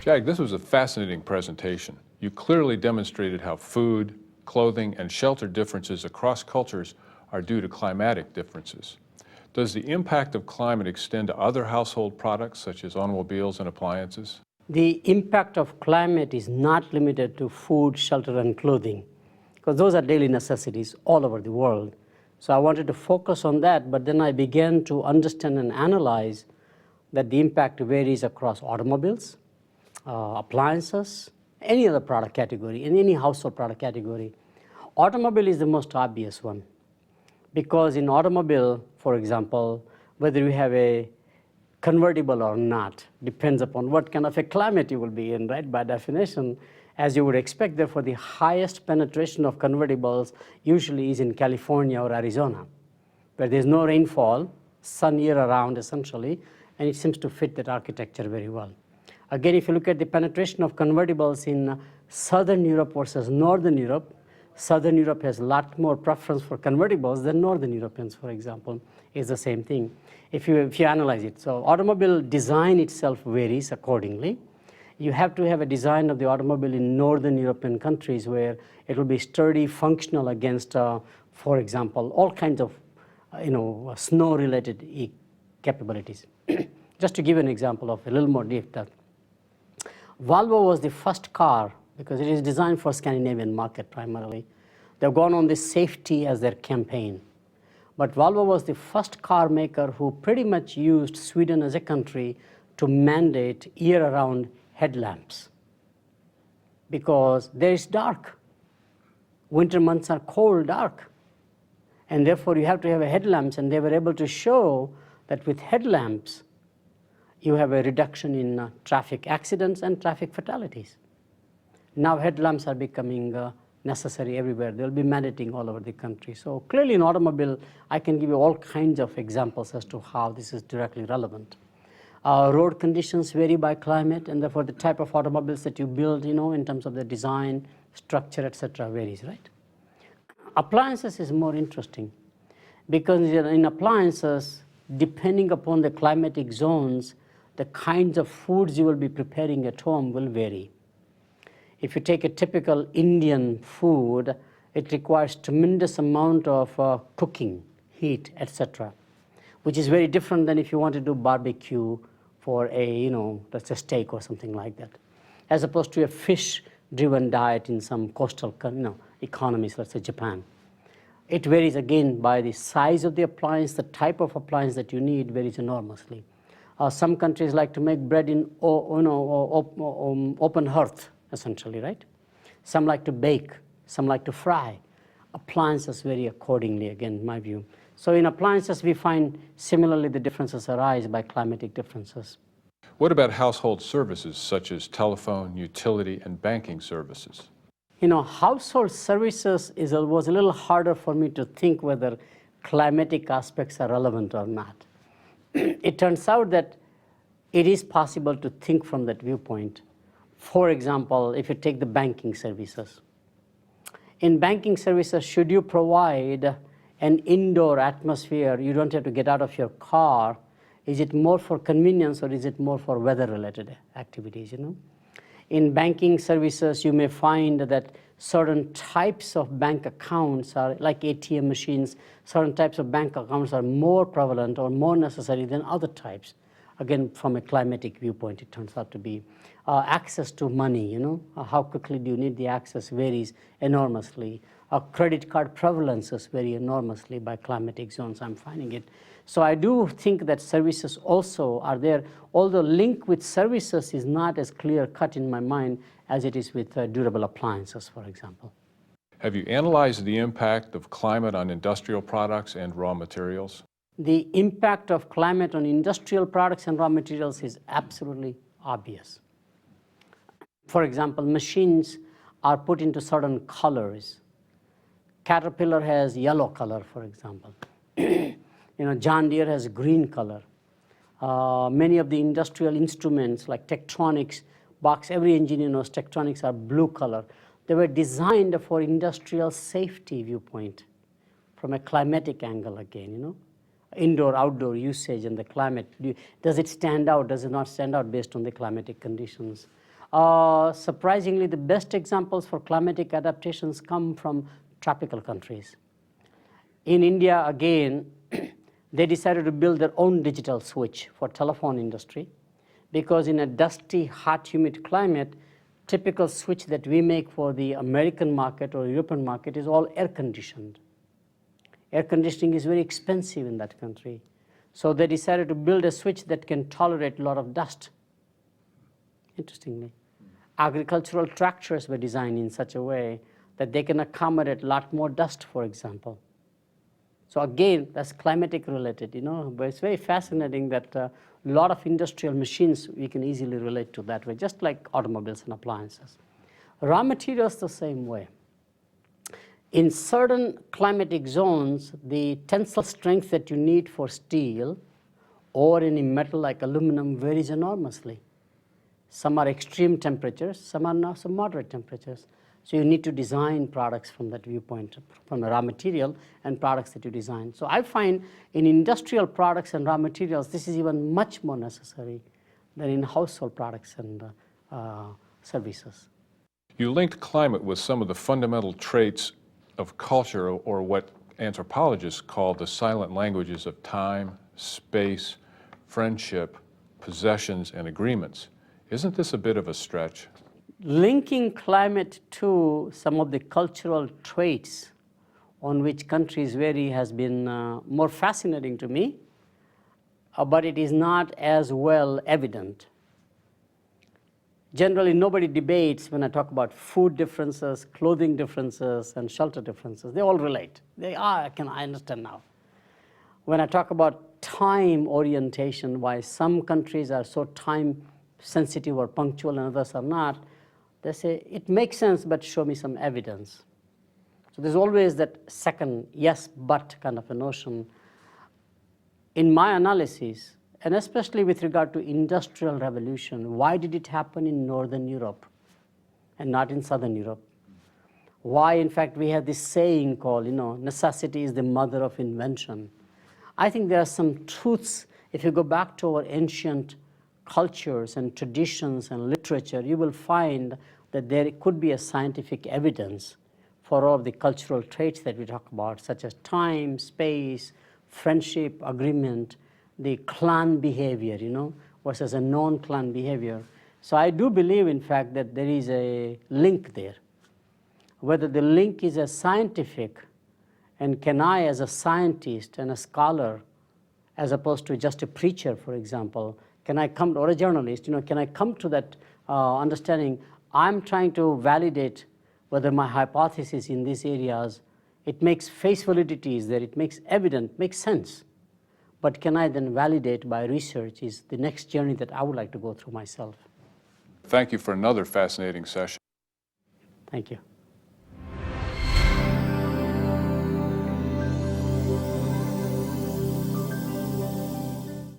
Jag, this was a fascinating presentation. You clearly demonstrated how food, clothing, and shelter differences across cultures are due to climatic differences. Does the impact of climate extend to other household products such as automobiles and appliances? The impact of climate is not limited to food, shelter, and clothing, because those are daily necessities all over the world. So I wanted to focus on that, but then I began to understand and analyze that the impact varies across automobiles, appliances, any other product category, in any household product category. Automobile is the most obvious one, because in automobile, for example, whether you have a convertible or not depends upon what kind of a climate you will be in, right? By definition, as you would expect, therefore, the highest penetration of convertibles usually is in California or Arizona, where there's no rainfall, sun year-round essentially, and it seems to fit that architecture very well. Again, if you look at the penetration of convertibles in Southern Europe versus Northern Europe, Southern Europe has a lot more preference for convertibles than Northern Europeans, for example. Is the same thing if you analyze it. So automobile design itself varies accordingly. You have to have a design of the automobile in Northern European countries where it will be sturdy, functional against, for example, all kinds of snow-related capabilities. Just to give an example of a little more depth, Volvo was the first car, because it is designed for Scandinavian market primarily. They've gone on this safety as their campaign. But Volvo was the first car maker who pretty much used Sweden as a country to mandate year-round headlamps, because there is dark. Winter months are cold, dark. And therefore you have to have headlamps, and they were able to show that with headlamps, you have a reduction in traffic accidents and traffic fatalities. Now headlamps are becoming necessary everywhere. They'll be mandating all over the country. So clearly in automobile, I can give you all kinds of examples as to how this is directly relevant. Road conditions vary by climate, and therefore the type of automobiles that you build, in terms of the design, structure, etc., varies, right? Appliances is more interesting, because in appliances, depending upon the climatic zones, the kinds of foods you will be preparing at home will vary. If you take a typical Indian food, it requires tremendous amount of cooking, heat, etc., which is very different than if you want to do barbecue for a, let's say steak or something like that, as opposed to a fish-driven diet in some coastal economies, let's say Japan. It varies again by the size of the appliance, the type of appliance that you need varies enormously. Some countries like to make bread in open hearth, essentially, right? Some like to bake, some like to fry. Appliances vary accordingly, again, in my view. So in appliances, we find similarly the differences arise by climatic differences. What about household services such as telephone, utility, and banking services? Household services was a little harder for me to think whether climatic aspects are relevant or not. It turns out that it is possible to think from that viewpoint. For example, if you take the banking services. In banking services, should you provide an indoor atmosphere, you don't have to get out of your car, is it more for convenience or is it more for weather-related activities, In banking services, you may find that certain types of bank accounts are like ATM machines, certain types of bank accounts are more prevalent or more necessary than other types. Again, from a climatic viewpoint, it turns out to be access to money, how quickly do you need the access varies enormously. Credit card prevalences vary enormously by climatic zones, I'm finding it. So I do think that services also are there, although link with services is not as clear-cut in my mind as it is with durable appliances, for example. Have you analyzed the impact of climate on industrial products and raw materials? The impact of climate on industrial products and raw materials is absolutely obvious. For example, machines are put into certain colors. Caterpillar has yellow color, for example. John Deere has green color. Many of the industrial instruments like Tektronix box, every engineer knows Tektronix are blue color. They were designed for industrial safety viewpoint from a climatic angle again, Indoor, outdoor usage and the climate. Does it stand out? Does it not stand out based on the climatic conditions? Surprisingly, the best examples for climatic adaptations come from tropical countries. In India, again, they decided to build their own digital switch for telephone industry, because in a dusty, hot, humid climate, typical switch that we make for the American market or European market is all air conditioned. Air conditioning is very expensive in that country. So they decided to build a switch that can tolerate a lot of dust, interestingly. Agricultural tractors were designed in such a way that they can accommodate a lot more dust, for example. So again, that's climatic related, but it's very fascinating that a lot of industrial machines we can easily relate to that way, just like automobiles and appliances. Raw materials the same way. In certain climatic zones, the tensile strength that you need for steel or any metal like aluminum varies enormously. Some are extreme temperatures, some are now some moderate temperatures. So you need to design products from that viewpoint, from the raw material and products that you design. So I find in industrial products and raw materials, this is even much more necessary than in household products and services. You linked climate with some of the fundamental traits of culture, or what anthropologists call the silent languages of time, space, friendship, possessions, and agreements. Isn't this a bit of a stretch? Linking climate to some of the cultural traits on which countries vary has been more fascinating to me, but it is not as well evident. Generally, nobody debates when I talk about food differences, clothing differences, and shelter differences. They all relate. I understand now. When I talk about time orientation, why some countries are so time sensitive or punctual and others are not, they say, it makes sense, but show me some evidence. So there's always that second yes, but kind of a notion. In my analysis, and especially with regard to industrial revolution, why did it happen in Northern Europe and not in Southern Europe? Why, in fact, we have this saying called, necessity is the mother of invention. I think there are some truths. If you go back to our ancient cultures and traditions and literature, you will find that there could be a scientific evidence for all of the cultural traits that we talk about, such as time, space, friendship, agreement, the clan behavior, versus a non-clan behavior. So I do believe, in fact, that there is a link there. Whether the link is a scientific, and can I, as a scientist and a scholar, as opposed to just a preacher, for example, or a journalist, can I come to that understanding? I'm trying to validate whether my hypothesis in these areas, it makes face validity is there, it makes evident, makes sense. But can I then validate by research is the next journey that I would like to go through myself. Thank you for another fascinating session. Thank you.